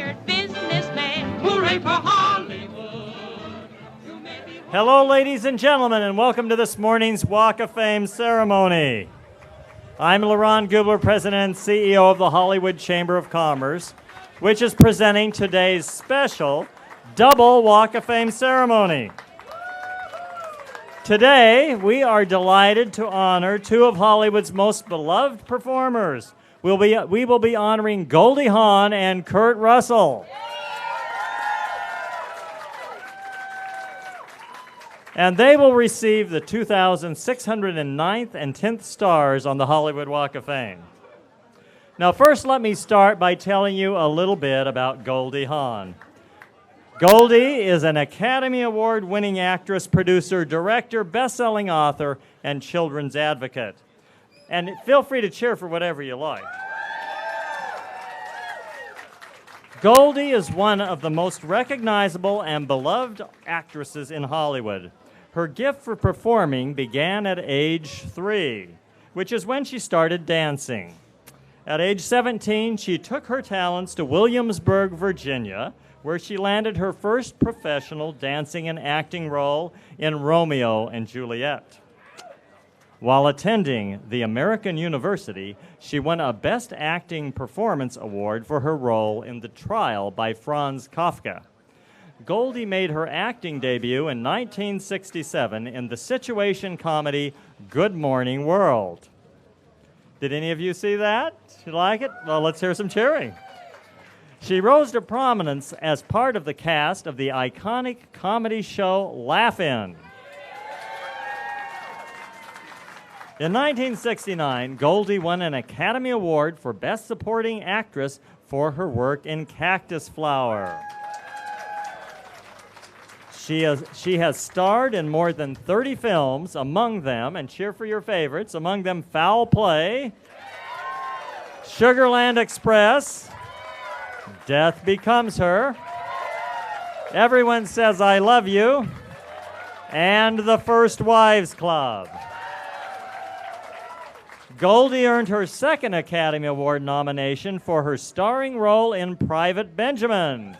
retired businessman. Hooray for Hollywood. Hello, ladies and gentlemen, and welcome to this morning's Walk of Fame ceremony. I'm Laurent Gubler, President and CEO of the Hollywood Chamber of Commerce, which is presenting today's special double Walk of Fame ceremony. Today, we are delighted to honor two of Hollywood's most beloved performers. We will be honoring Goldie Hawn and Kurt Russell. And they will receive the 2,609th and 10th stars on the Hollywood Walk of Fame. Now, first, let me start by telling you a little bit about Goldie Hawn. Goldie is an Academy Award-winning actress, producer, director, best-selling author, and children's advocate. And feel free to cheer for whatever you like. Goldie is one of the most recognizable and beloved actresses in Hollywood. Her gift for performing began at age 3, which is when she started dancing. At age 17, she took her talents to Williamsburg, Virginia, where she landed her first professional dancing and acting role in Romeo and Juliet. While attending the American University, she won a Best Acting Performance Award for her role in The Trial by Franz Kafka. Goldie made her acting debut in 1967 in the situation comedy Good Morning World. Did any of you see that? You like it? Well, let's hear some cheering. She rose to prominence as part of the cast of the iconic comedy show Laugh-In. In 1969, Goldie won an Academy Award for Best Supporting Actress for her work in Cactus Flower. She has starred in more than 30 films, among them, and cheer for your favorites, among them Foul Play, Sugarland Express, Death Becomes Her, Everyone Says I Love You, and The First Wives Club. Goldie earned her second Academy Award nomination for her starring role in Private Benjamin,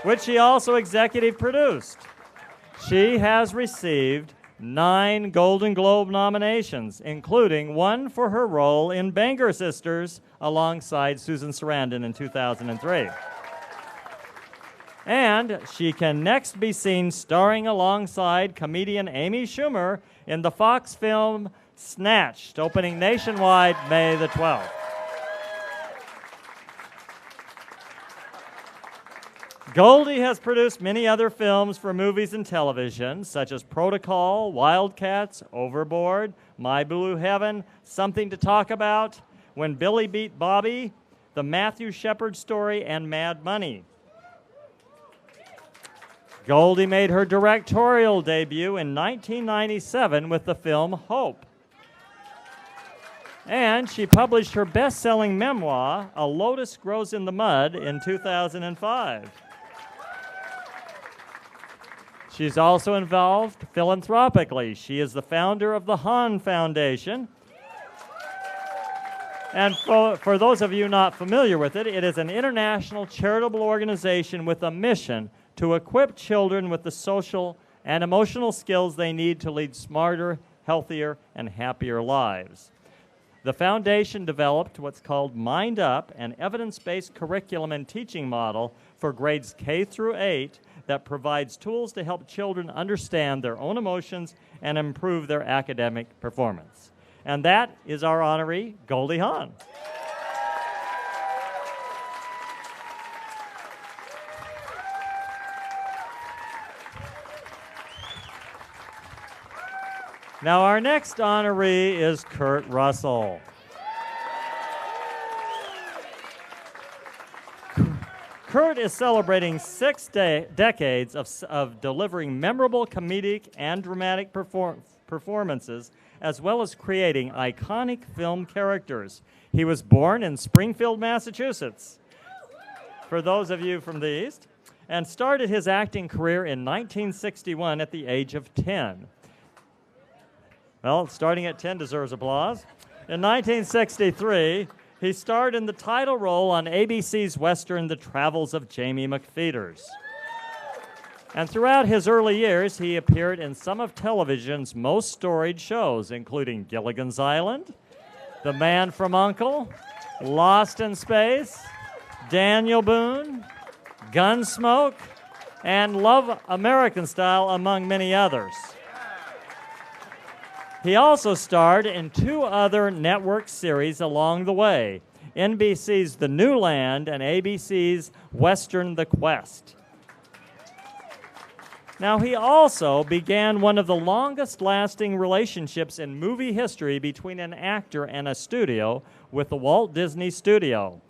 which she also executive produced. She has received 9 Golden Globe nominations, including one for her role in Banger Sisters alongside Susan Sarandon in 2003. And she can next be seen starring alongside comedian Amy Schumer in the Fox film Snatched, opening nationwide May the 12th. Goldie has produced many other films for movies and television, such as Protocol, Wildcats, Overboard, My Blue Heaven, Something to Talk About, When Billy Beat Bobby, The Matthew Shepard Story, and Mad Money. Goldie made her directorial debut in 1997 with the film Hope. And she published her best-selling memoir, A Lotus Grows in the Mud, in 2005. She's also involved philanthropically. She is the founder of the Hawn Foundation. And for those of you not familiar with it, it is an international charitable organization with a mission to equip children with the social and emotional skills they need to lead smarter, healthier, and happier lives. The foundation developed what's called Mind Up, an evidence-based curriculum and teaching model for grades K through 8 that provides tools to help children understand their own emotions and improve their academic performance. And that is our honoree, Goldie Hawn. Now, our next honoree is Kurt Russell. Kurt is celebrating 6 decades of delivering memorable comedic and dramatic performances, as well as creating iconic film characters. He was born in Springfield, Massachusetts, for those of you from the East, and started his acting career in 1961 at the age of 10. Well, starting at 10 deserves applause. In 1963, He starred in the title role on ABC's Western The Travels of Jamie McPheeters. And throughout his early years, he appeared in some of television's most storied shows, including Gilligan's Island, The Man from U.N.C.L.E., Lost in Space, Daniel Boone, Gunsmoke, and Love American Style, among many others. He also starred in 2 other network series along the way, NBC's The New Land and ABC's Western The Quest. Now, he also began one of the longest-lasting relationships in movie history between an actor and a studio with the Walt Disney Studio.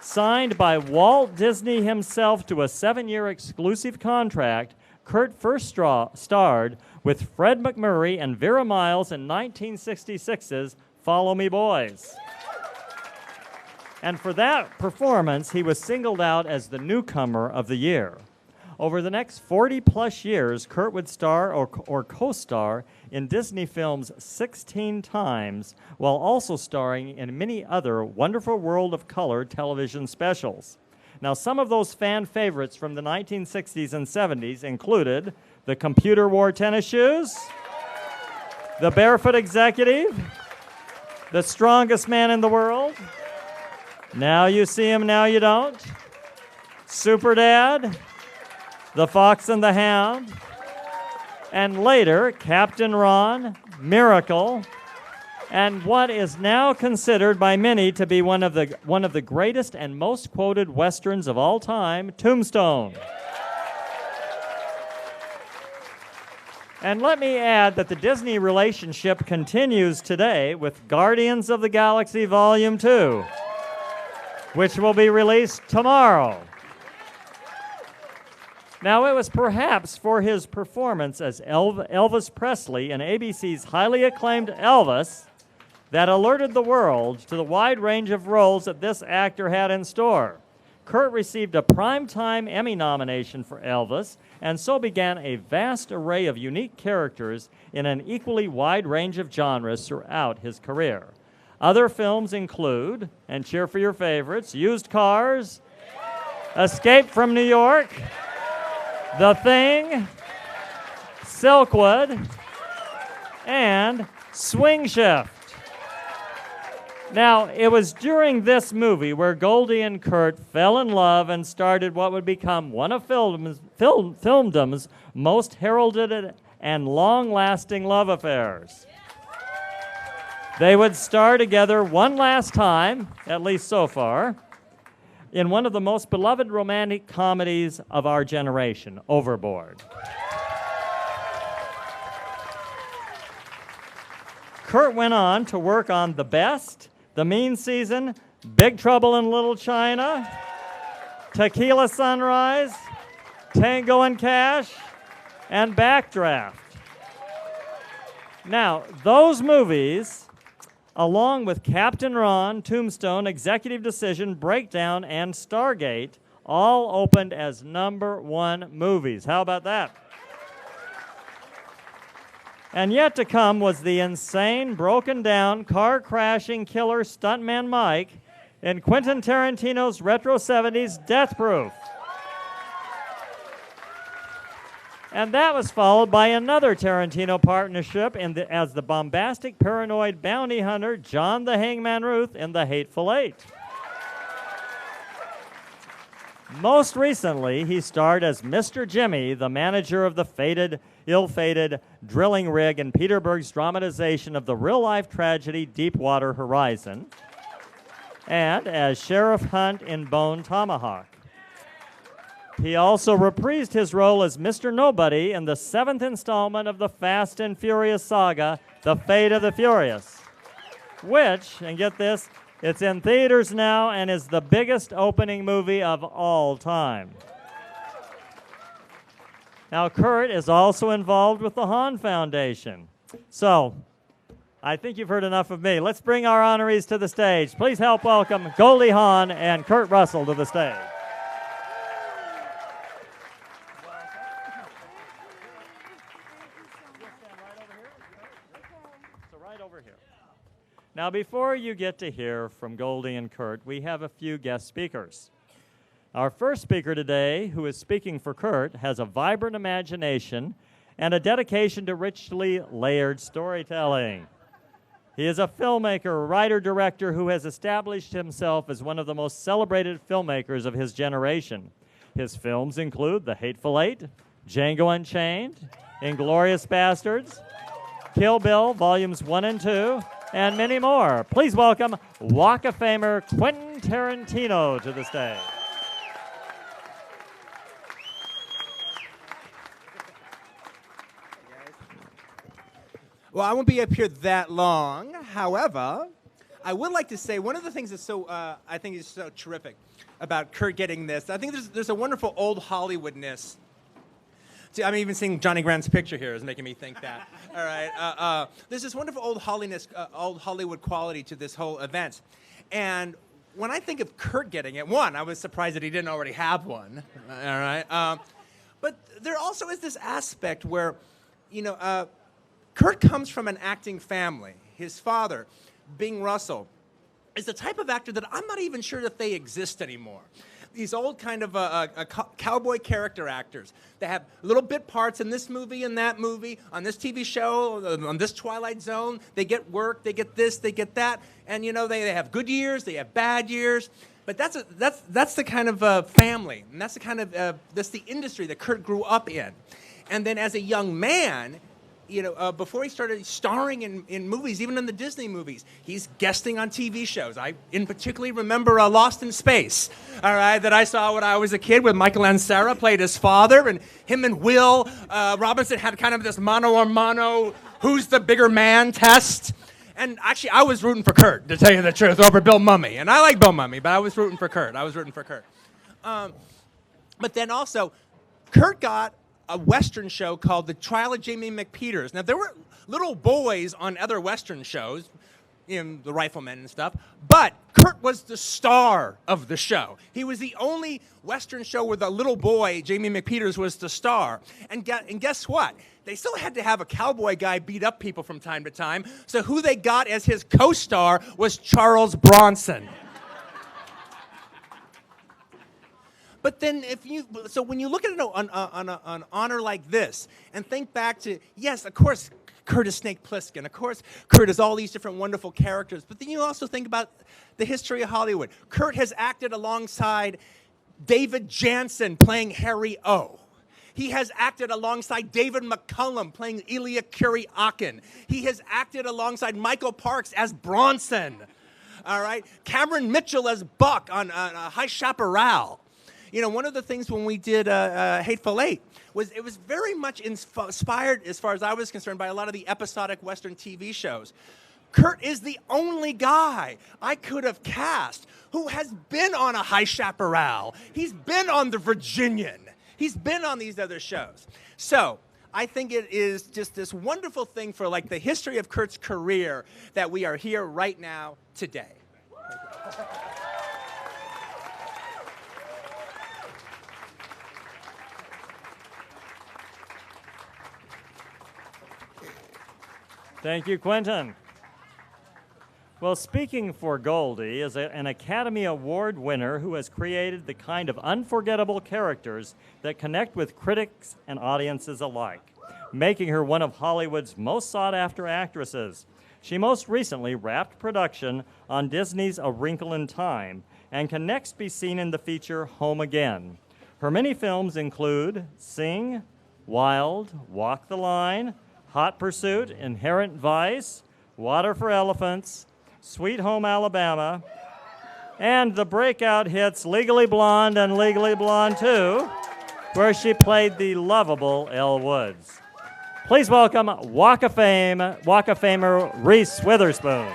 Signed by Walt Disney himself to a 7-year exclusive contract, Kurt first starred with Fred MacMurray and Vera Miles in 1966's Follow Me Boys. And for that performance, he was singled out as the newcomer of the year. Over the next 40-plus years, Kurt would star or co-star in Disney films 16 times, while also starring in many other Wonderful World of Color television specials. Now, some of those fan favorites from the 1960s and 70s included The Computer Wore Tennis Shoes, The Barefoot Executive, The Strongest Man in the World, Now You See Him, Now You Don't, Super Dad, The Fox and the Hound, and later Captain Ron, Miracle, and what is now considered by many to be one of the greatest and most quoted westerns of all time, Tombstone. And let me add that the Disney relationship continues today with Guardians of the Galaxy Volume 2, which will be released tomorrow. Now, it was perhaps for his performance as Elvis Presley in ABC's highly acclaimed Elvis that alerted the world to the wide range of roles that this actor had in store. Kurt received a Primetime Emmy nomination for Elvis, and so began a vast array of unique characters in an equally wide range of genres throughout his career. Other films include, and cheer for your favorites, Used Cars, Escape from New York, The Thing, Silkwood, and Swing Shift. Now, it was during this movie where Goldie and Kurt fell in love and started what would become one of filmdom's most heralded and long-lasting love affairs. They would star together one last time, at least so far, in one of the most beloved romantic comedies of our generation, Overboard. Kurt went on to work on The Best, The Mean Season, Big Trouble in Little China, Tequila Sunrise, Tango and Cash, and Backdraft. Now, those movies, along with Captain Ron, Tombstone, Executive Decision, Breakdown, and Stargate, all opened as #1 movies. How about that? And yet to come was the insane, broken-down, car-crashing killer stuntman Mike in Quentin Tarantino's retro 70s Death Proof. And that was followed by another Tarantino partnership as the bombastic, paranoid bounty hunter John the Hangman Ruth in The Hateful Eight. Most recently, he starred as Mr. Jimmy, the manager of the ill-fated drilling rig in Peterberg's dramatization of the real-life tragedy Deepwater Horizon, and as Sheriff Hunt in Bone Tomahawk. He also reprised his role as Mr. Nobody in the 7th installment of the Fast and Furious saga, The Fate of the Furious, which, and get this, it's in theaters now and is the biggest opening movie of all time. Now, Kurt is also involved with the Hawn Foundation. So, I think you've heard enough of me. Let's bring our honorees to the stage. Please help welcome Goldie Hawn and Kurt Russell to the stage. Right over here. Now, before you get to hear from Goldie and Kurt, we have a few guest speakers. Our first speaker today, who is speaking for Kurt, has a vibrant imagination and a dedication to richly layered storytelling. He is a filmmaker, writer-director who has established himself as one of the most celebrated filmmakers of his generation. His films include The Hateful Eight, Django Unchained, Inglourious Bastards, Kill Bill Volumes 1 and 2, and many more. Please welcome Walk of Famer Quentin Tarantino to the stage. Well, I won't be up here that long. However, I would like to say one of the things that's I think is so terrific about Kurt getting this. I think there's a wonderful old Hollywoodness. See, I'm even seeing Johnny Grant's picture here is making me think that. All right, there's this wonderful old Hollywood quality to this whole event, and when I think of Kurt getting it, one, I was surprised that he didn't already have one. All right, but there also is this aspect where, Kurt comes from an acting family. His father, Bing Russell, is the type of actor that I'm not even sure that they exist anymore. These old kind of cowboy character actors that have little bit parts in this movie and that movie, on this TV show, on this Twilight Zone. They get work, they get this, they get that, and they have good years, they have bad years. But that's the kind of family, and that's the kind of that's the industry that Kurt grew up in. And then as a young man, before he started starring in movies, even in the Disney movies, he's guesting on TV shows. I, in particularly, remember Lost in Space, all right, that I saw when I was a kid with Michael Ansara played his father, and him and Will Robinson had kind of this mano-a-mano, who's the bigger man test. And actually, I was rooting for Kurt, to tell you the truth, over Bill Mummy. And I like Bill Mummy, but I was rooting for Kurt. But then also, Kurt got a Western show called The Trial of Jamie McPeters. Now, there were little boys on other Western shows, The Rifleman and stuff, but Kurt was the star of the show. He was the only Western show where the little boy, Jamie McPeters, was the star. And guess what? They still had to have a cowboy guy beat up people from time to time, so who they got as his co-star was Charles Bronson. But then when you look at it on an honor like this and think back to, yes, of course, Kurt is Snake Plissken. Of course, Kurt is all these different wonderful characters. But then you also think about the history of Hollywood. Kurt has acted alongside David Jansen playing Harry O. He has acted alongside David McCullum playing Elia Kuryakin. He has acted alongside Michael Parks as Bronson. All right, Cameron Mitchell as Buck on High Chaparral. One of the things when we did Hateful Eight was it was very much inspired, as far as I was concerned, by a lot of the episodic Western TV shows. Kurt is the only guy I could have cast who has been on a High Chaparral. He's been on The Virginian. He's been on these other shows. So I think it is just this wonderful thing for the history of Kurt's career that we are here right now today. Thank you, Quentin. Well, speaking for Goldie is an Academy Award winner who has created the kind of unforgettable characters that connect with critics and audiences alike, making her one of Hollywood's most sought-after actresses. She most recently wrapped production on Disney's A Wrinkle in Time and can next be seen in the feature Home Again. Her many films include Sing, Wild, Walk the Line, Hot Pursuit, Inherent Vice, Water for Elephants, Sweet Home Alabama, and the breakout hits Legally Blonde and Legally Blonde 2, where she played the lovable Elle Woods. Please welcome Walk of Famer Reese Witherspoon.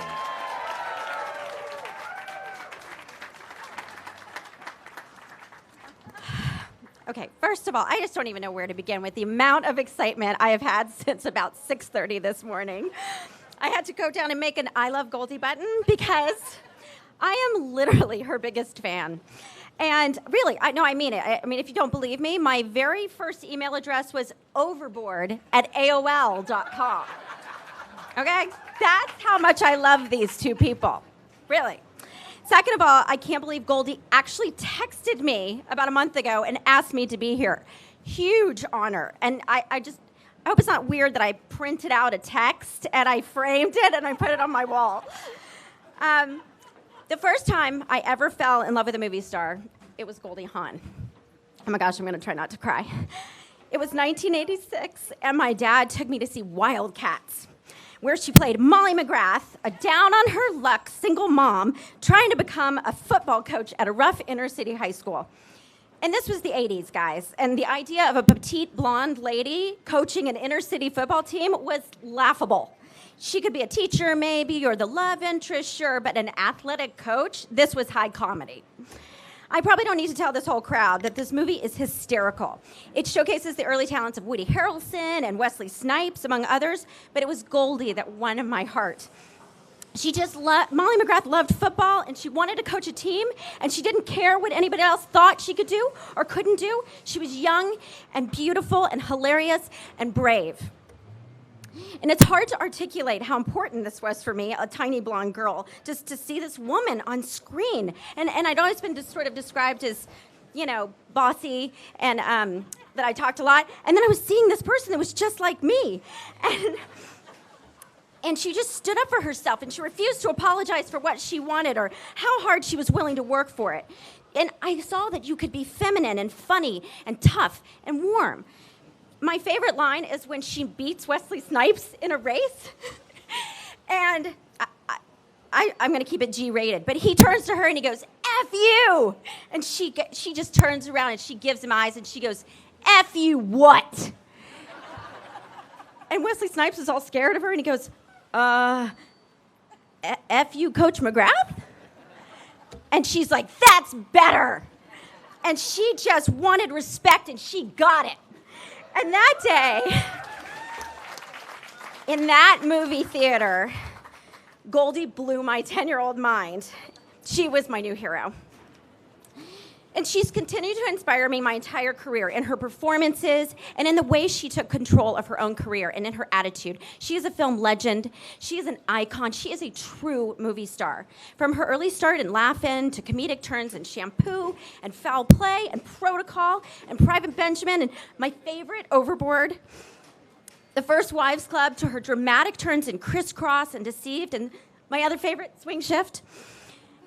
Okay, first of all, I just don't even know where to begin with the amount of excitement I have had since about 6:30 this morning. I had to go down and make an I Love Goldie button because I am literally her biggest fan. And really, I mean it. I mean, if you don't believe me, my very first email address was overboard@aol.com. Okay? That's how much I love these two people. Really. Second of all, I can't believe Goldie actually texted me about a month ago and asked me to be here. Huge honor. And I hope it's not weird that I printed out a text and I framed it and I put it on my wall. The first time I ever fell in love with a movie star, it was Goldie Hawn. Oh my gosh, I'm going to try not to cry. It was 1986, and my dad took me to see Wildcats, where she played Molly McGrath, a down-on-her-luck single mom trying to become a football coach at a rough inner-city high school. And this was the 80s, guys, and the idea of a petite blonde lady coaching an inner-city football team was laughable. She could be a teacher, maybe, or the love interest, sure, but an athletic coach, this was high comedy. I probably don't need to tell this whole crowd that this movie is hysterical. It showcases the early talents of Woody Harrelson and Wesley Snipes, among others, but it was Goldie that won my heart. Molly McGrath loved football, and she wanted to coach a team, and she didn't care what anybody else thought she could do or couldn't do. She was young and beautiful and hilarious and brave. And it's hard to articulate how important this was for me, a tiny blonde girl, just to see this woman on screen. And I'd always been just sort of described as, bossy and that I talked a lot. And then I was seeing this person that was just like me. And she just stood up for herself, and she refused to apologize for what she wanted or how hard she was willing to work for it. And I saw that you could be feminine and funny and tough and warm. My favorite line is when she beats Wesley Snipes in a race. And I'm going to keep it G-rated, but he turns to her and he goes, F you! And she just turns around and she gives him eyes and she goes, F you what? And Wesley Snipes is all scared of her and he goes, F you, Coach McGrath? And she's like, that's better. And she just wanted respect and she got it. And that day, in that movie theater, Goldie blew my 10-year-old mind. She was my new hero. And she's continued to inspire me my entire career in her performances and in the way she took control of her own career and in her attitude. She is a film legend. She is an icon. She is a true movie star. From her early start in Laugh-In to comedic turns in Shampoo and Foul Play and Protocol and Private Benjamin and my favorite, Overboard, The First Wives Club, to her dramatic turns in Crisscross and Deceived, and my other favorite, Swing Shift.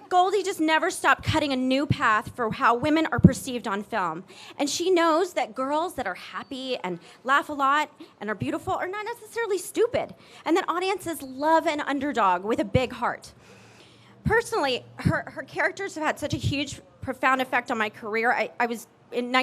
Goldie just never stopped cutting a new path for how women are perceived on film. And she knows that girls that are happy and laugh a lot and are beautiful are not necessarily stupid, and that audiences love an underdog with a big heart. Personally, her characters have had such a huge, profound effect on my career. I was in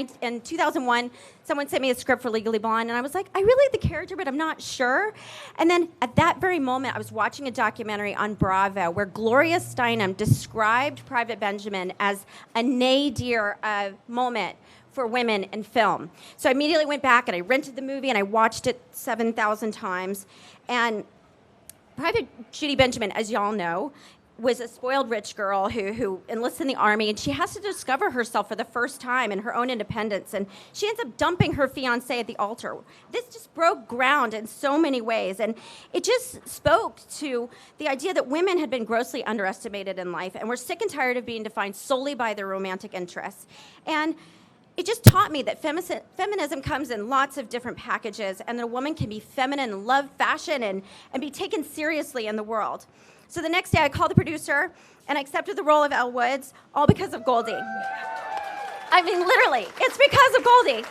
2001, someone sent me a script for Legally Blonde, and I was like, I really like the character, but I'm not sure. And then at that very moment, I was watching a documentary on Bravo where Gloria Steinem described Private Benjamin as a nadir moment for women in film. So I immediately went back and I rented the movie and I watched it 7,000 times. And Private Judy Benjamin, as y'all know, was a spoiled rich girl who enlists in the army, and she has to discover herself for the first time and her own independence, and she ends up dumping her fiancé at the altar. This just broke ground in so many ways, and it just spoke to the idea that women had been grossly underestimated in life and were sick and tired of being defined solely by their romantic interests. And it just taught me that feminism comes in lots of different packages, and that a woman can be feminine and love fashion and be taken seriously in the world. So the next day, I called the producer, and I accepted the role of Elle Woods, all because of Goldie. I mean, literally, it's because of Goldie.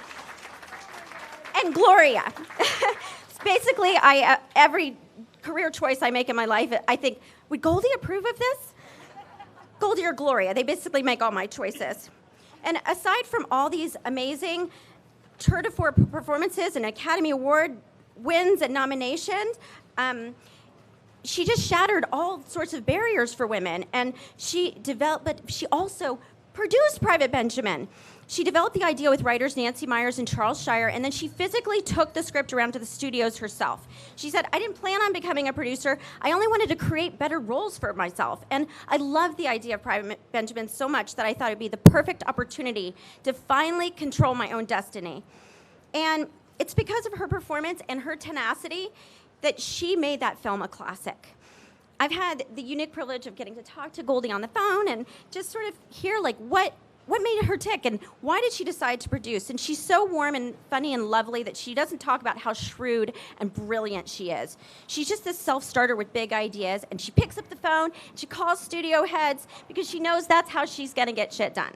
And Gloria. Basically, every career choice I make in my life, I think, would Goldie approve of this? Goldie or Gloria, they basically make all my choices. And aside from all these amazing tour de force performances and Academy Award wins and nominations, she just shattered all sorts of barriers for women, and but she also produced Private Benjamin. She developed the idea with writers Nancy Myers and Charles Shire, and then she physically took the script around to the studios herself. She said, I didn't plan on becoming a producer. I only wanted to create better roles for myself. And I loved the idea of Private Benjamin so much that I thought it'd be the perfect opportunity to finally control my own destiny. And it's because of her performance and her tenacity that she made that film a classic. I've had the unique privilege of getting to talk to Goldie on the phone and just sort of hear like what made her tick and why did she decide to produce. And she's so warm and funny and lovely that she doesn't talk about how shrewd and brilliant she is. She's just this self-starter with big ideas, and she picks up the phone, and she calls studio heads because she knows that's how she's going to get shit done.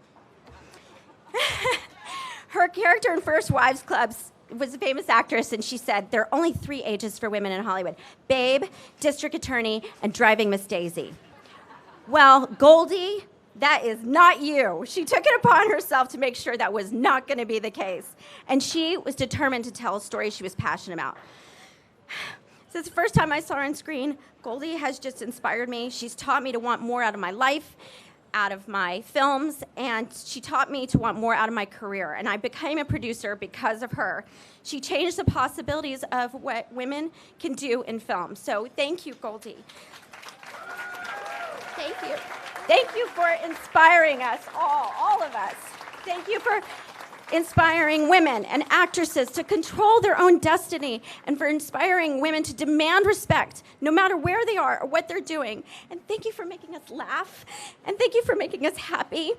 Her character in First Wives Club was a famous actress, and she said, there are only 3 ages for women in Hollywood: babe, district attorney, and driving Miss Daisy. Well, Goldie, that is not you. She took it upon herself to make sure that was not going to be the case. And she was determined to tell a story she was passionate about. Since the first time I saw her on screen, Goldie has just inspired me. She's taught me to want more out of my life, out of my films, and she taught me to want more out of my career. And I became a producer because of her. She changed the possibilities of what women can do in film. So thank you, Goldie. Thank you. Thank you for inspiring us all of us. Thank you for inspiring women and actresses to control their own destiny, and for inspiring women to demand respect no matter where they are or what they're doing. And thank you for making us laugh, and thank you for making us happy.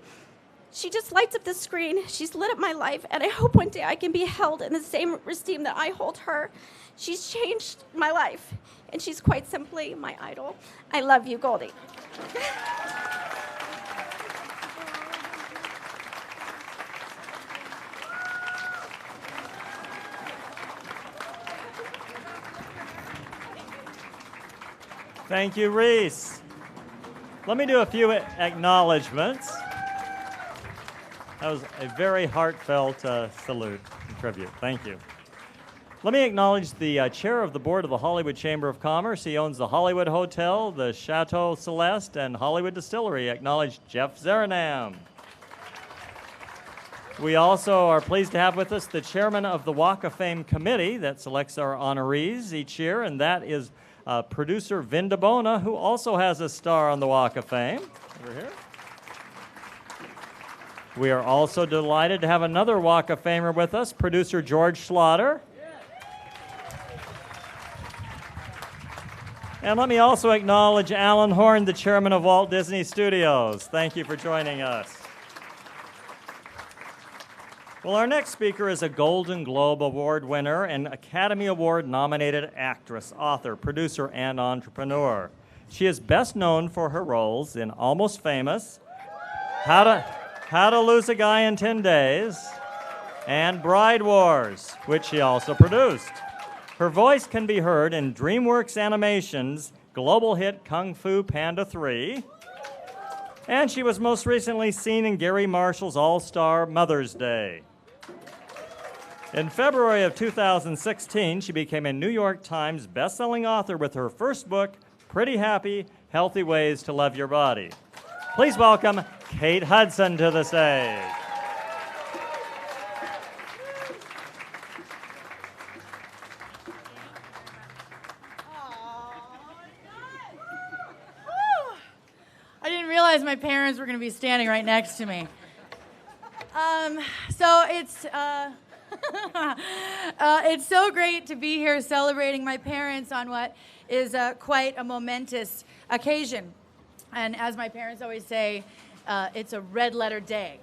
She just lights up the screen. She's lit up my life, and I hope one day I can be held in the same esteem that I hold her. She's changed my life, and she's quite simply my idol. I love you, Goldie. Thank you, Reese. Let me do a few acknowledgments. That was a very heartfelt salute and tribute. Thank you. Let me acknowledge the chair of the board of the Hollywood Chamber of Commerce. He owns the Hollywood Hotel, the Chateau Celeste, and Hollywood Distillery. Acknowledge Jeff Zaranam. We also are pleased to have with us the chairman of the Walk of Fame committee that selects our honorees each year, and that is producer Vin DeBona, who also has a star on the Walk of Fame. Over here. We are also delighted to have another Walk of Famer with us, producer George Schlatter. And let me also acknowledge Alan Horn, the chairman of Walt Disney Studios. Thank you for joining us. Well, our next speaker is a Golden Globe Award winner and Academy Award nominated actress, author, producer, and entrepreneur. She is best known for her roles in Almost Famous, How to Lose a Guy in 10 Days, and Bride Wars, which she also produced. Her voice can be heard in DreamWorks Animation's global hit Kung Fu Panda 3, and she was most recently seen in Gary Marshall's All-Star Mother's Day. In February of 2016, she became a New York Times best-selling author with her first book, Pretty Happy, Healthy Ways to Love Your Body. Please welcome Kate Hudson to the stage. I didn't realize my parents were going to be standing right next to me. So it's so great to be here celebrating my parents on what is quite a momentous occasion. And as my parents always say, it's a red letter day.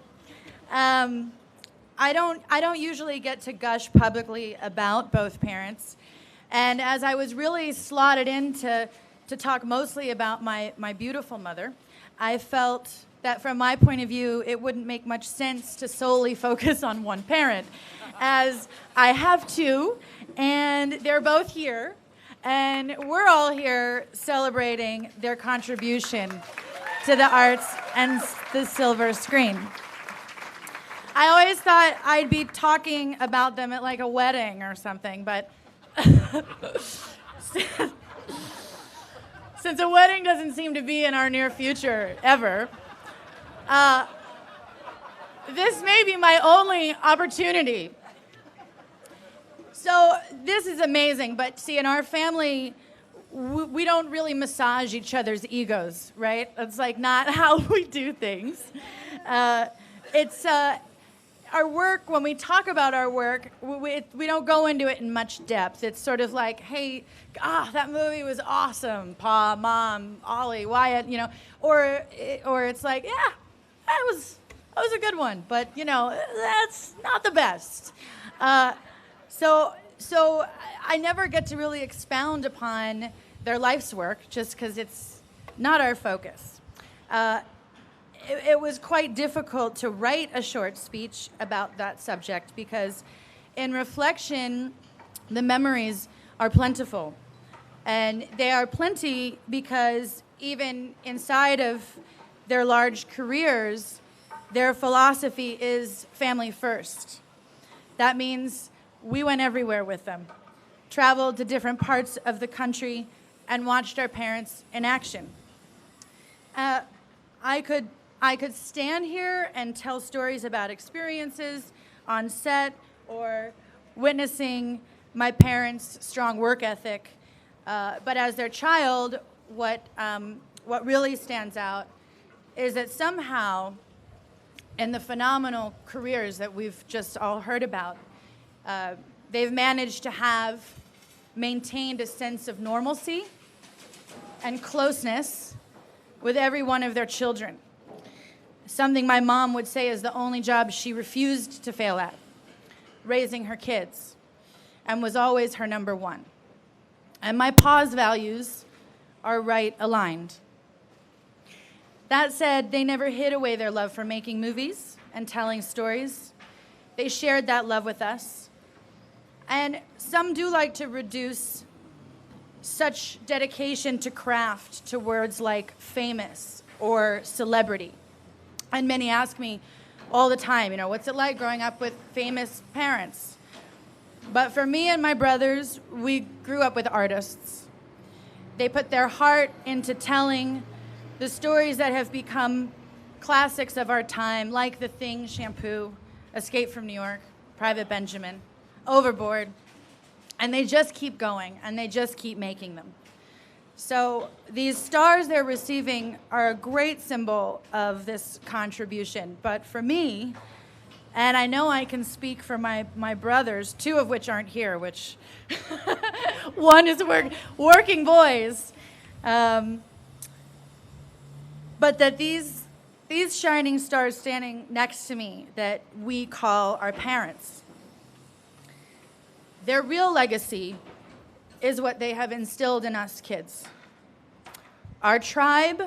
I don't usually get to gush publicly about both parents. And as I was really slotted in to talk mostly about my beautiful mother, I felt that from my point of view, it wouldn't make much sense to solely focus on one parent, as I have two, and they're both here, and we're all here celebrating their contribution to the arts and the silver screen. I always thought I'd be talking about them at like a wedding or something, but since a wedding doesn't seem to be in our near future ever, this may be my only opportunity. So this is amazing, but see, in our family, we don't really massage each other's egos, right? It's like not how we do things. our work, when we talk about our work, we don't go into it in much depth. It's sort of like, hey, that movie was awesome, Pa, Mom, Ollie, Wyatt, or it's like, yeah, that was a good one, but that's not the best. So I never get to really expound upon their life's work just because it's not our focus. It was quite difficult to write a short speech about that subject because in reflection, the memories are plentiful. And they are plenty because even inside of their large careers, their philosophy is family first. That means we went everywhere with them, traveled to different parts of the country, and watched our parents in action. I could stand here and tell stories about experiences on set or witnessing my parents' strong work ethic. But as their child, what really stands out is that somehow, in the phenomenal careers that we've just all heard about, they've managed to have maintained a sense of normalcy and closeness with every one of their children. Something my mom would say is the only job she refused to fail at, raising her kids, and was always her number one. And my pa's values are right aligned. That said, they never hid away their love for making movies and telling stories. They shared that love with us. And some do like to reduce such dedication to craft to words like famous or celebrity. And many ask me all the time, what's it like growing up with famous parents? But for me and my brothers, we grew up with artists. They put their heart into telling the stories that have become classics of our time, like The Thing, Shampoo, Escape from New York, Private Benjamin, Overboard. And they just keep going, and they just keep making them. So these stars they're receiving are a great symbol of this contribution. But for me, and I know I can speak for my brothers, two of which aren't here, which one is working boys, but that these shining stars standing next to me that we call our parents, their real legacy is what they have instilled in us kids. Our tribe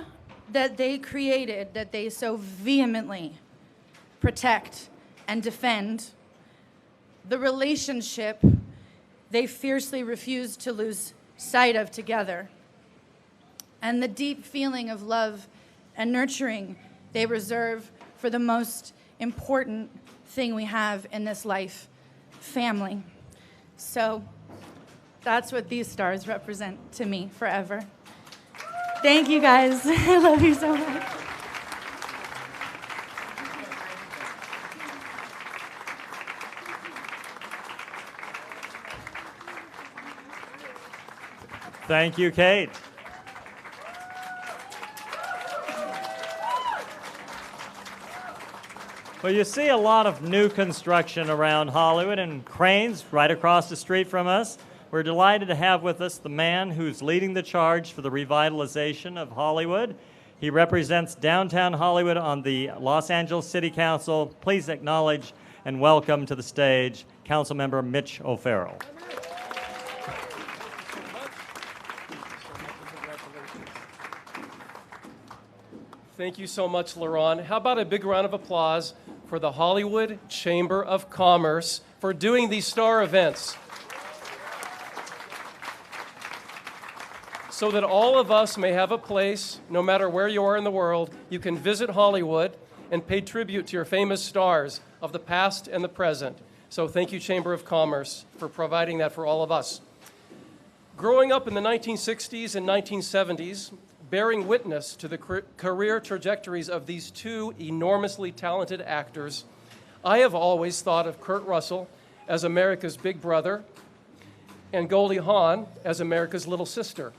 that they created, that they so vehemently protect and defend, the relationship they fiercely refuse to lose sight of together, and the deep feeling of love and nurturing they reserve for the most important thing we have in this life, family. So that's what these stars represent to me forever. Thank you, guys. I love you so much. Thank you, Kate. Well, you see a lot of new construction around Hollywood and cranes right across the street from us. We're delighted to have with us the man who's leading the charge for the revitalization of Hollywood. He represents downtown Hollywood on the Los Angeles City Council. Please acknowledge and welcome to the stage Councilmember Mitch O'Farrell. Thank you so much, LaRon. How about a big round of applause for the Hollywood Chamber of Commerce for doing these star events, so that all of us may have a place, no matter where you are in the world, you can visit Hollywood and pay tribute to your famous stars of the past and the present. So thank you, Chamber of Commerce, for providing that for all of us. Growing up in the 1960s and 1970s, bearing witness to the career trajectories of these two enormously talented actors, I have always thought of Kurt Russell as America's big brother and Goldie Hawn as America's little sister.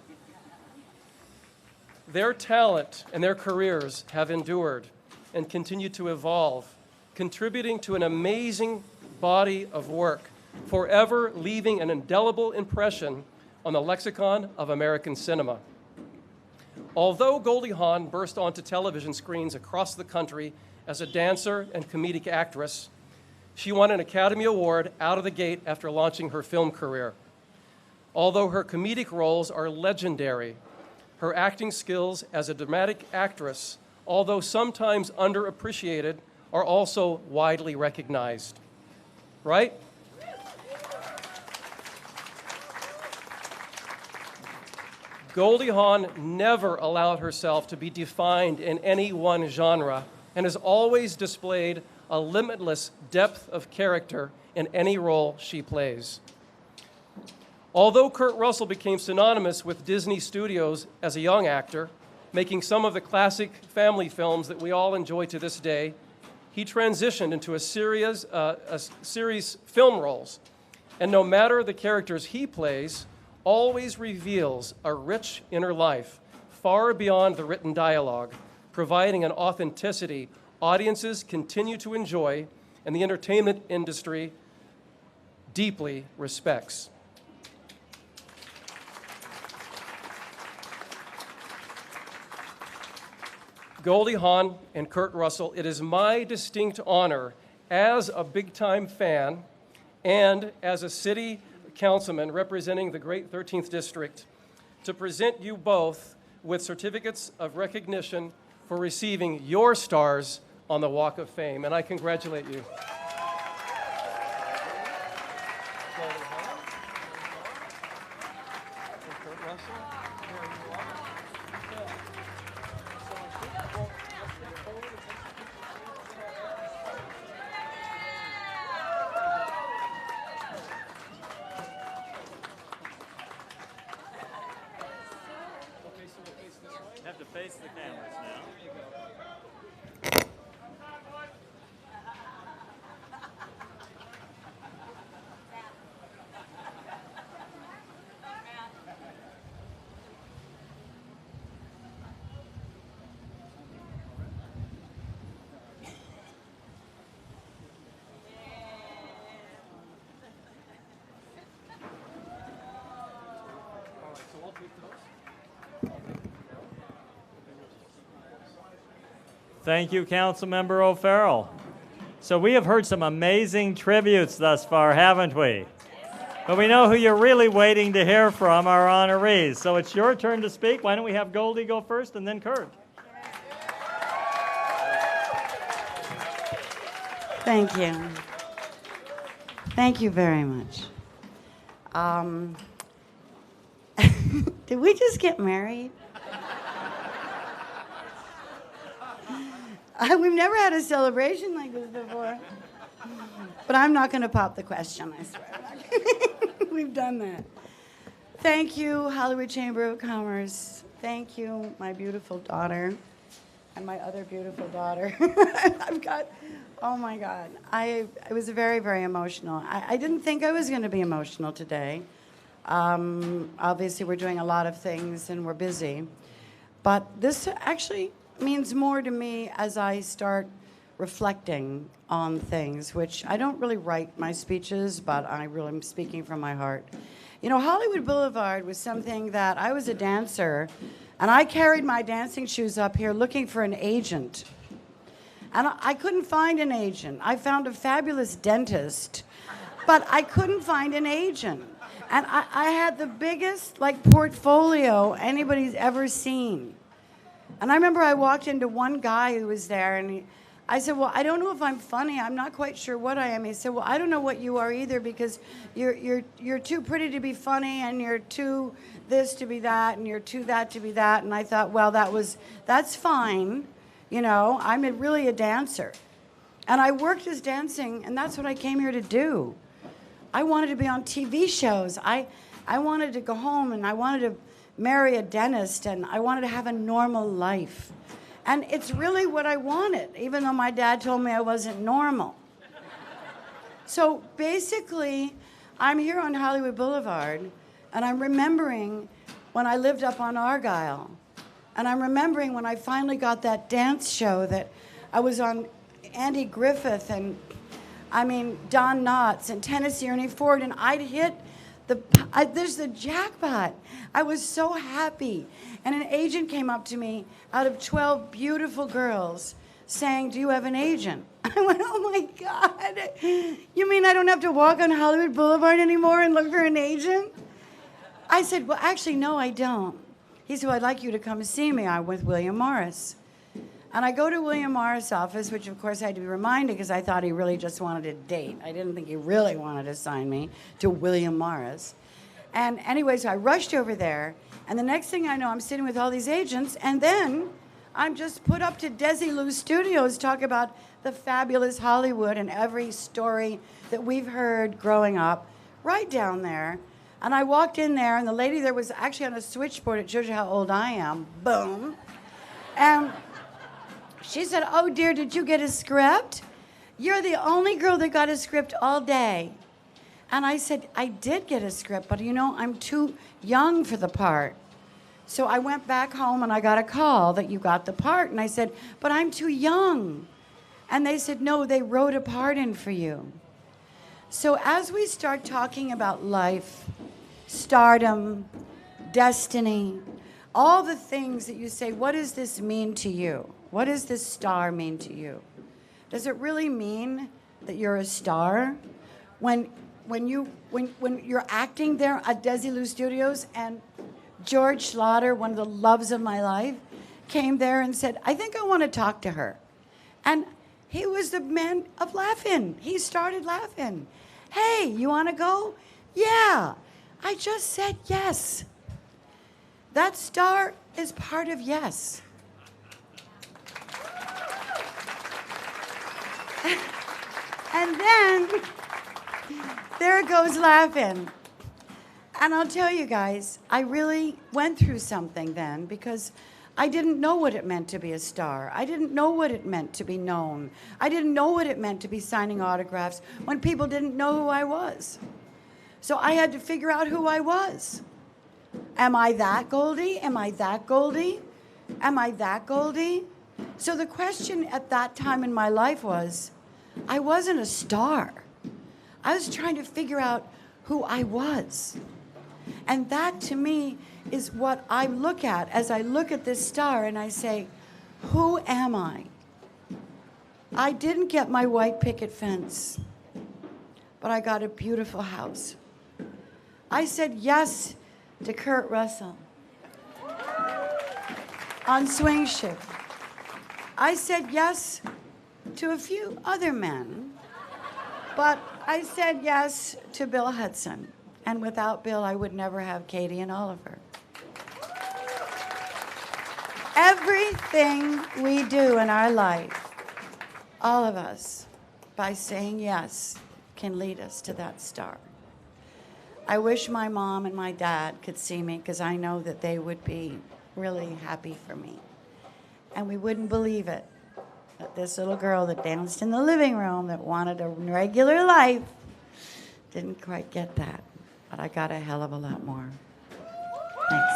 Their talent and their careers have endured and continue to evolve contributing to an amazing body of work, forever leaving an indelible impression on the lexicon of American cinema. Although Goldie Hawn burst onto television screens across the country as a dancer and comedic actress, she won an Academy Award out of the gate after launching her film career. Although her comedic roles are legendary, her acting skills as a dramatic actress, although sometimes underappreciated, are also widely recognized. Right? Goldie Hawn never allowed herself to be defined in any one genre and has always displayed a limitless depth of character in any role she plays. Although Kurt Russell became synonymous with Disney Studios as a young actor, making some of the classic family films that we all enjoy to this day, he transitioned into a series film roles. And no matter the characters he plays, always reveals a rich inner life far beyond the written dialogue, providing an authenticity audiences continue to enjoy and the entertainment industry deeply respects. Goldie Hawn and Kurt Russell, it is my distinct honor as a big-time fan and as a city councilman representing the great 13th District to present you both with certificates of recognition for receiving your stars on the Walk of Fame, and I congratulate you. Have to face the cameras now. Thank you, Councilmember O'Farrell. So we have heard some amazing tributes thus far, haven't we? But we know who you're really waiting to hear from, our honorees. So it's your turn to speak. Why don't we have Goldie go first and then Kurt? Thank you. Thank you very much. Did we just get married? We've never had a celebration like this before. But I'm not going to pop the question, I swear. We've done that. Thank you, Hollywood Chamber of Commerce. Thank you, my beautiful daughter, and my other beautiful daughter. I've got, oh my God. I was very, very emotional. I didn't think I was going to be emotional today. Obviously, we're doing a lot of things and we're busy. But this actually means more to me as I start reflecting on things, which I don't really write my speeches, but I really am speaking from my heart. You know, Hollywood Boulevard was something that I was a dancer, and I carried my dancing shoes up here looking for an agent. And I couldn't find an agent. I found a fabulous dentist, but I couldn't find an agent. And I had the biggest, portfolio anybody's ever seen. And I remember I walked into one guy who was there, and I said, well, I don't know if I'm funny. I'm not quite sure what I am. He said, well, I don't know what you are either, because you're too pretty to be funny, and you're too this to be that, and you're too that to be that. And I thought, well, that's fine. You know, I'm really a dancer. And I worked as dancing, and that's what I came here to do. I wanted to be on TV shows. I wanted to go home, and I wanted to marry a dentist, and I wanted to have a normal life. And it's really what I wanted, even though my dad told me I wasn't normal. So basically, I'm here on Hollywood Boulevard, and I'm remembering when I lived up on Argyle. And I'm remembering when I finally got that dance show that I was on Andy Griffith and, I mean, Don Knotts and Tennessee Ernie Ford, and I'd hit there's the jackpot. I was so happy. And an agent came up to me out of 12 beautiful girls saying, "Do you have an agent?" I went, "Oh my God. You mean I don't have to walk on Hollywood Boulevard anymore and look for an agent?" I said, "Well, actually, no, I don't." He said, "Well, I'd like you to come see me. I'm with William Morris." And I go to William Morris' office, which of course I had to be reminded because I thought he really just wanted a date. I didn't think he really wanted to sign me to William Morris. And anyway, so I rushed over there, and the next thing I know, I'm sitting with all these agents, and then I'm just put up to Desilu Studios, talk about the fabulous Hollywood and every story that we've heard growing up, right down there. And I walked in there, and the lady there was actually on a switchboard. It shows you how old I am. Boom. And she said, "Oh, dear, did you get a script? You're the only girl that got a script all day." And I said, "I did get a script, but you know, I'm too young for the part." So I went back home and I got a call that you got the part. And I said, "But I'm too young." And they said, "No, they wrote a part in for you." So as we start talking about life, stardom, destiny, all the things that you say, what does this mean to you? What does this star mean to you? Does it really mean that you're a star? When you're acting there at Desilu Studios and George Schlatter, one of the loves of my life, came there and said, "I think I want to talk to her." And he was the man of laughing. He started laughing. "Hey, you want to go?" "Yeah." I just said yes. That star is part of yes. And then there it goes laughing. And I'll tell you guys, I really went through something then because I didn't know what it meant to be a star. I didn't know what it meant to be known. I didn't know what it meant to be signing autographs when people didn't know who I was. So I had to figure out who I was. Am I that Goldie? Am I that Goldie? Am I that Goldie? So the question at that time in my life was, I wasn't a star. I was trying to figure out who I was. And that to me is what I look at as I look at this star and I say, who am I? I didn't get my white picket fence, but I got a beautiful house. I said yes to Kurt Russell on Swing Shift. I said yes to a few other men, but I said yes to Bill Hudson. And without Bill, I would never have Katie and Oliver. Everything we do in our life, all of us, by saying yes, can lead us to that star. I wish my mom and my dad could see me because I know that they would be really happy for me. And we wouldn't believe it, that this little girl that danced in the living room that wanted a regular life didn't quite get that. But I got a hell of a lot more. Thanks.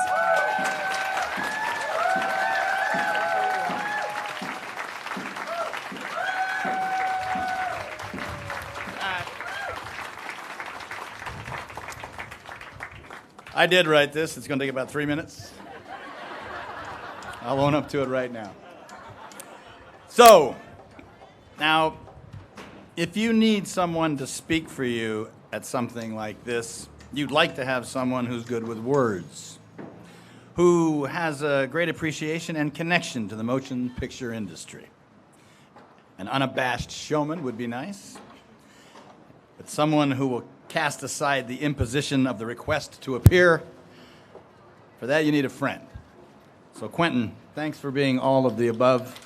I did write this. It's going to take about 3 minutes. I'll own up to it right now. So, now, if you need someone to speak for you at something like this, you'd like to have someone who's good with words, who has a great appreciation and connection to the motion picture industry. An unabashed showman would be nice, but someone who will cast aside the imposition of the request to appear. For that, you need a friend. So, Quentin, thanks for being all of the above,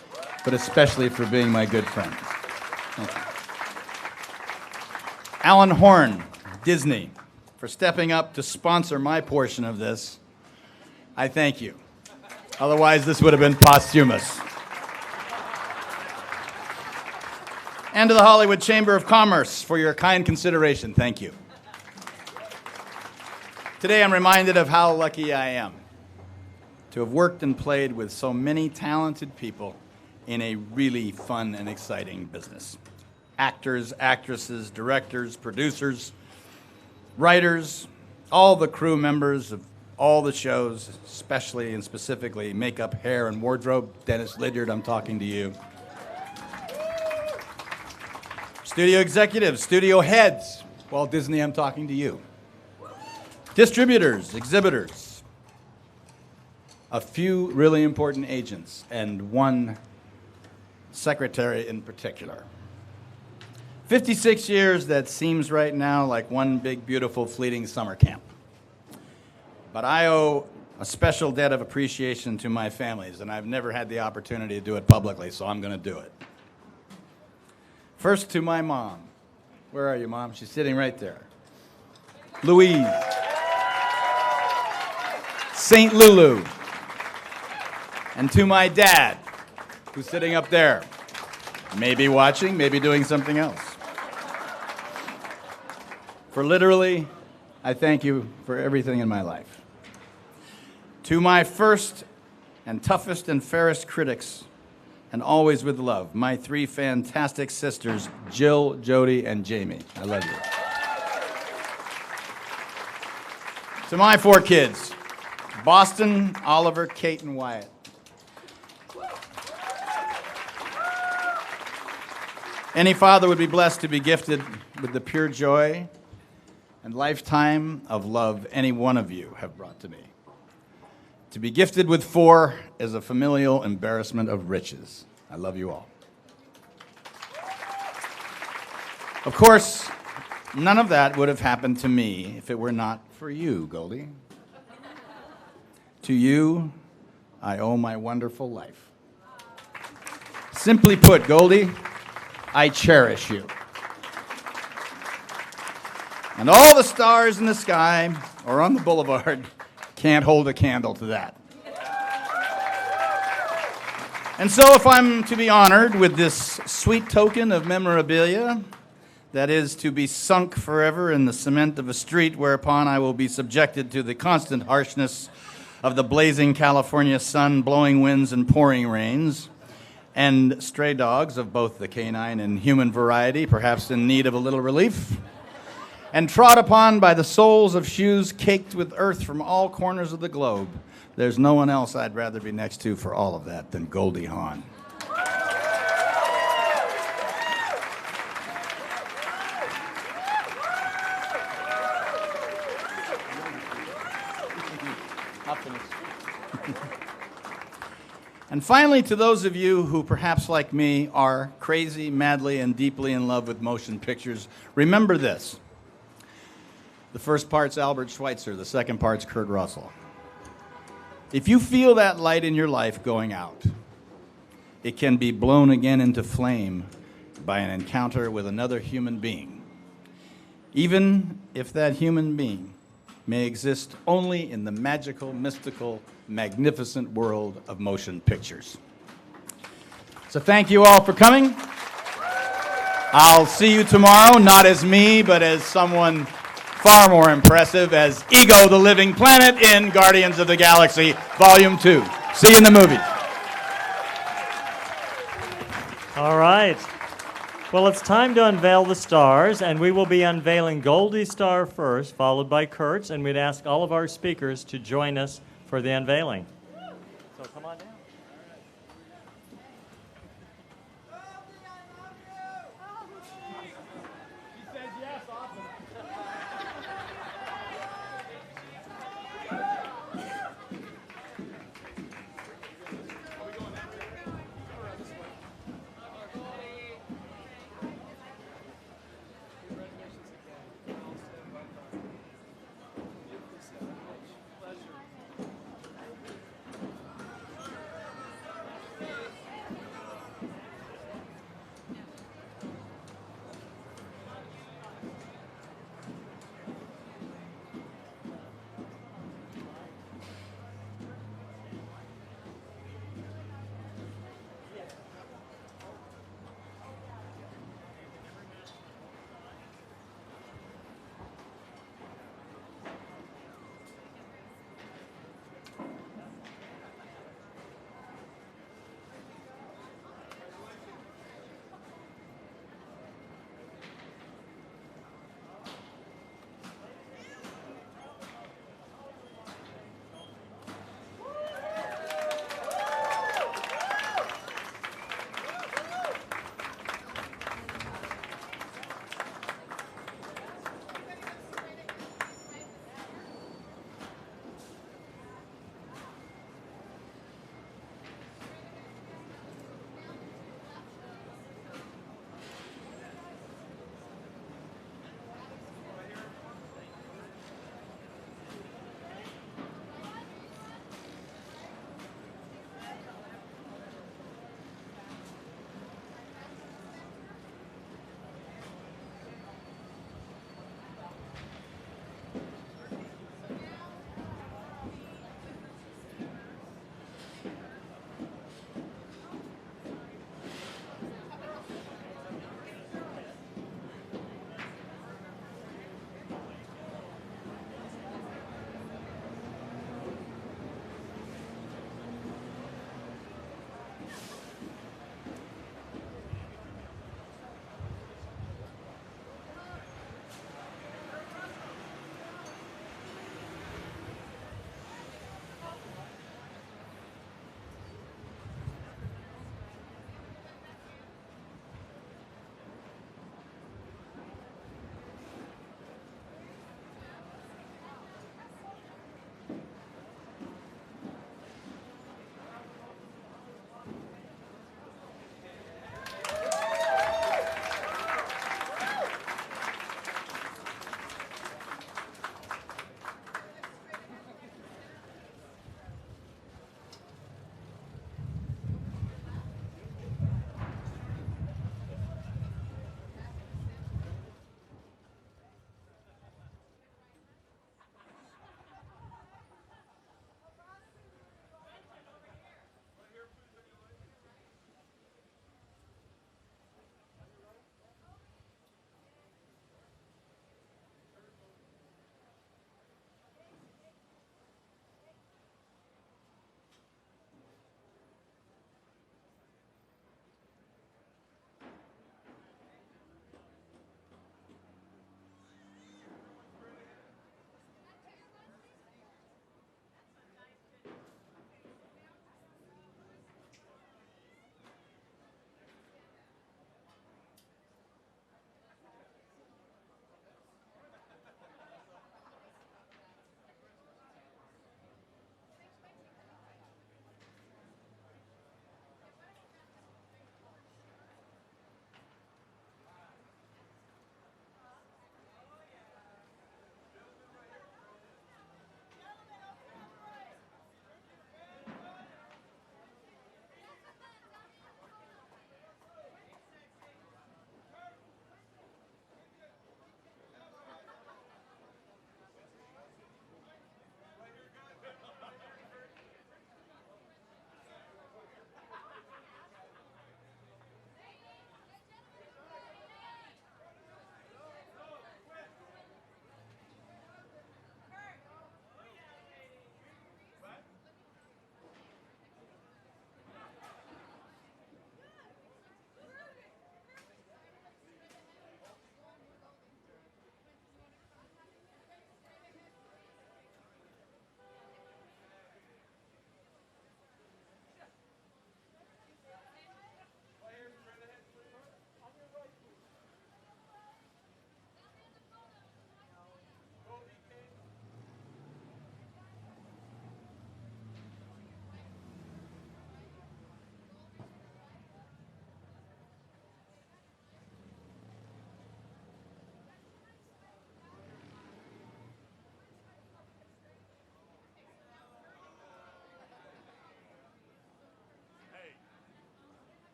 but especially for being my good friend. Thank you. Alan Horn, Disney, for stepping up to sponsor my portion of this. I thank you. Otherwise, this would have been posthumous. And to the Hollywood Chamber of Commerce for your kind consideration. Thank you. Today, I'm reminded of how lucky I am to have worked and played with so many talented people in a really fun and exciting business. Actors, actresses, directors, producers, writers, all the crew members of all the shows, especially and specifically makeup, hair, and wardrobe. Dennis Lydiard, I'm talking to you. Studio executives, studio heads. Walt Disney, I'm talking to you. Distributors, exhibitors. A few really important agents, and one secretary in particular. 56 years, that seems right now like one big, beautiful, fleeting summer camp. But I owe a special debt of appreciation to my families, and I've never had the opportunity to do it publicly, so I'm going to do it. First to my mom. Where are you, Mom? She's sitting right there. Louise. Saint Lulu. And to my dad, who's sitting up there. Maybe watching, maybe doing something else. For literally, I thank you for everything in my life. To my first and toughest and fairest critics, and always with love, my three fantastic sisters, Jill, Jody, and Jamie. I love you. To my four kids, Boston, Oliver, Kate, and Wyatt. Any father would be blessed to be gifted with the pure joy and lifetime of love any one of you have brought to me. To be gifted with four is a familial embarrassment of riches. I love you all. Of course, none of that would have happened to me if it were not for you, Goldie. To you, I owe my wonderful life. Simply put, Goldie, I cherish you. And all the stars in the sky or on the boulevard can't hold a candle to that. And so if I'm to be honored with this sweet token of memorabilia, that is to be sunk forever in the cement of a street whereupon I will be subjected to the constant harshness of the blazing California sun, blowing winds, and pouring rains, and stray dogs of both the canine and human variety, perhaps in need of a little relief, and trod upon by the soles of shoes caked with earth from all corners of the globe, there's no one else I'd rather be next to for all of that than Goldie Hawn. And finally, to those of you who, perhaps like me, are crazy, madly, and deeply in love with motion pictures, remember this. The first part's Albert Schweitzer, the second part's Kurt Russell. If you feel that light in your life going out, it can be blown again into flame by an encounter with another human being, even if that human being may exist only in the magical, mystical, magnificent world of motion pictures. So thank you all for coming. I'll see you tomorrow, not as me, but as someone far more impressive, as Ego the Living Planet in Guardians of the Galaxy Volume 2. See you in the movies. All right. Well, it's time to unveil the stars, and we will be unveiling Goldie's star first, followed by Kurt's, and we'd ask all of our speakers to join us for the unveiling. So come on down.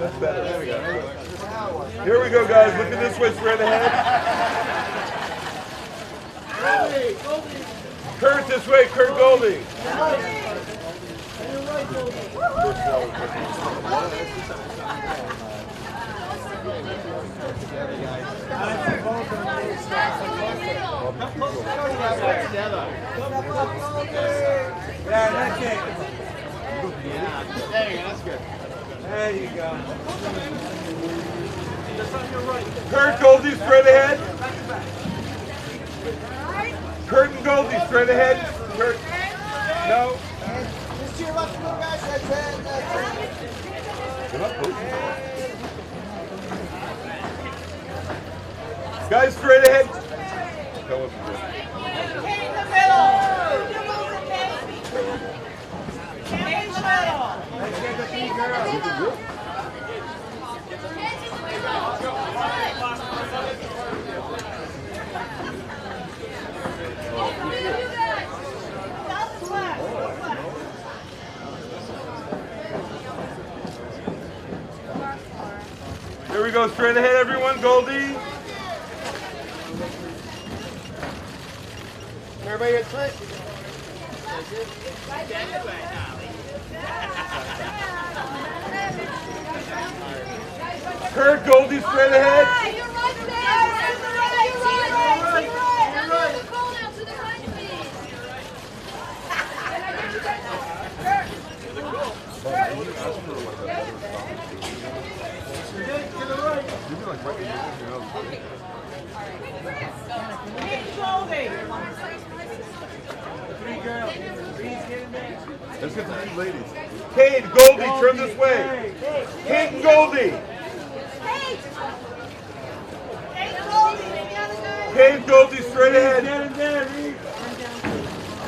That's better. There we go. Here we go, guys. Looking this way, straight ahead. Kurt this way, Kurt Goldie. Yeah, that's it. There you go, that's good. There you go. Kurt Goldie, straight ahead. Kurt and Goldie, straight ahead. Kurt. No. Just to your left, little guys. That's it. Guys, straight ahead. Here we go, straight ahead, everyone. Goldie. Everybody at front. Kurt Goldie, straight ahead. You're right there. To the right. To the right. To the right. Now do the call now. To the right, please. Let's get the two ladies. Kate, Goldie, turn this way. Kate and Goldie. Kate and Goldie, straight ahead.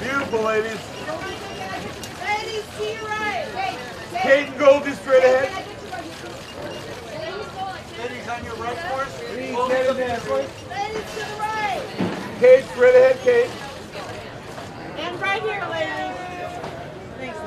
Beautiful, ladies. Ladies, to your right. Kate and Goldie, straight ahead. Ladies on your right, of course. Ladies to the right. Kate, straight ahead, Kate. And right here, ladies. Thanks,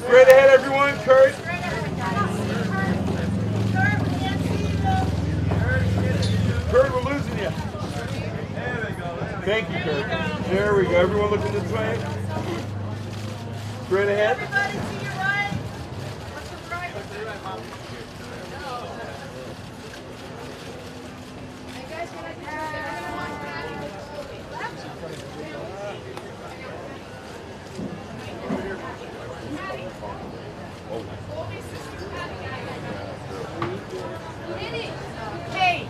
Straight ahead, everyone. Kurt. Kurt, we're losing you. Thank you, Kurt. There we go. Everyone looking this way. Straight ahead. Everybody to your right. What's the right? What's the right, Mom? Hey guys, can I Kate.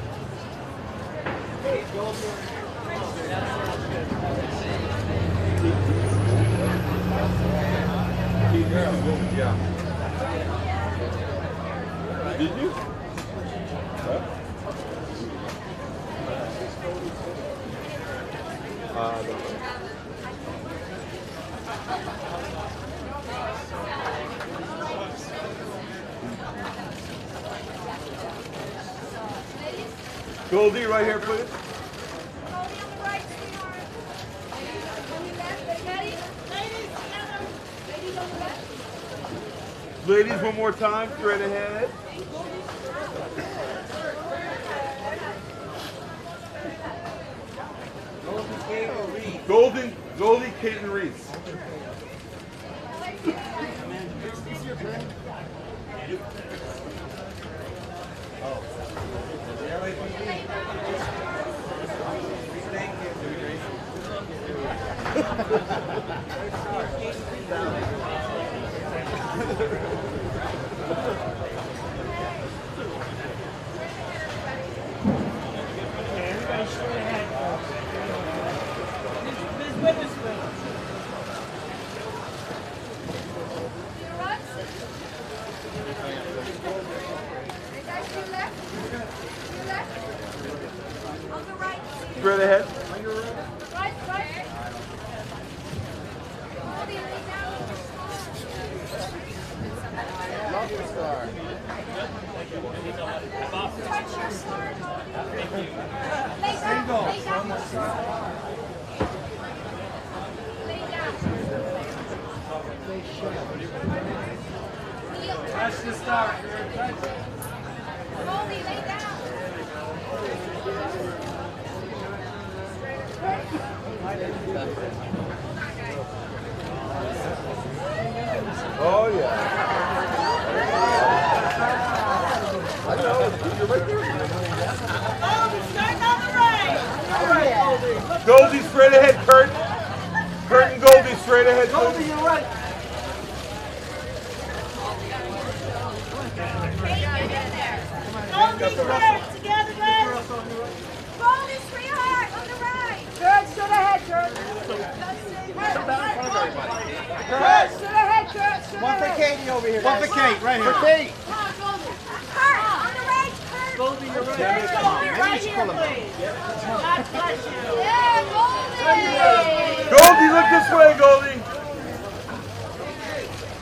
Yeah. Did you? Huh? Goldie, right here, please. Ladies, one more time, straight ahead. Goldie, Kate, and Reese. Straight ahead. Love your star. Touch your star, Goldie. Lay down. Lay down. Lay down. Touch the star. Goldie, lay down. Oh yeah. I know. You're right there. Goldie straight ahead, Kurt. Kurt and Goldie straight ahead. Goldie, you're right. Goldie, Kurt, together, guys. Goldie, sweetheart, on the right. Kurt, straight ahead, Kurt. Kurt, straight ahead, Kurt, straight One for ahead. Katie over here. One for Kate, right here. For Kate. Come on, Goldie. Kurt, on the right, Kurt. Goldie, you're right. Goldie, right here, please. God bless you. Yeah, Goldie. Goldie, look this way, Goldie.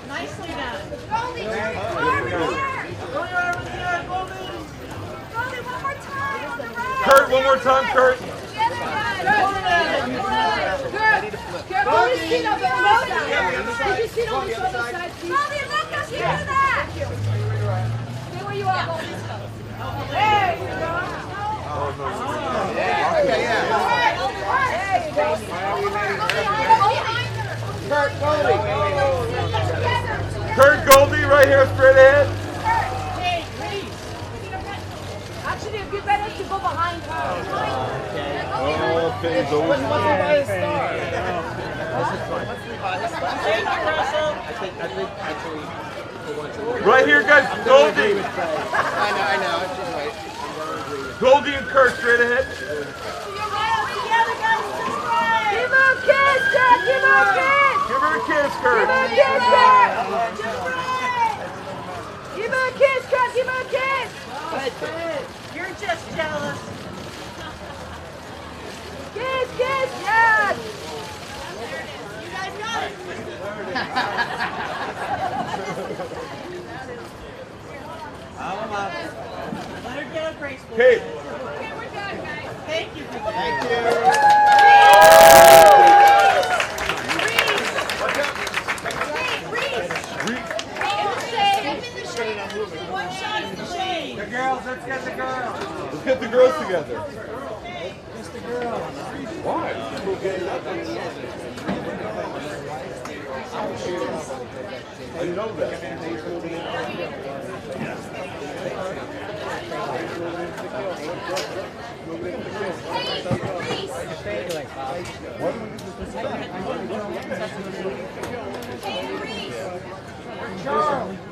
Nicely done. Goldie, turn your arm in here. Goldie, one more time on the right. Kurt, one more time, Kurt. Together, guys. Kurt, Goldie, sit on the other side. Did you sit on the other side, please? Goldie, look up, you do that. Stay where you are, Goldie. There you go. Okay, yeah. There you go. Kurt, Goldie. Kurt, Goldie, right here, straight ahead. Hey, please. Actually, it'd be better to go behind her. Okay, What's by his star? Right here, guys, Goldie. I know. She's right. Goldie and Kurt, straight ahead. Give her a kiss, Kurt. Give her a kiss. Give her a kiss, Kurt. Give her a kiss, Kurt. Give her a kiss, Kurt. Give her a kiss. You're just jealous. Kiss, kiss, yes. You guys got it. Let her get a graceful. Kate. Okay, we're done, guys. Thank you. Thank you. One shot is the shade. The girls, let's get the girls. Let's get the girls together. Just the girls. Why? I know that. Charles.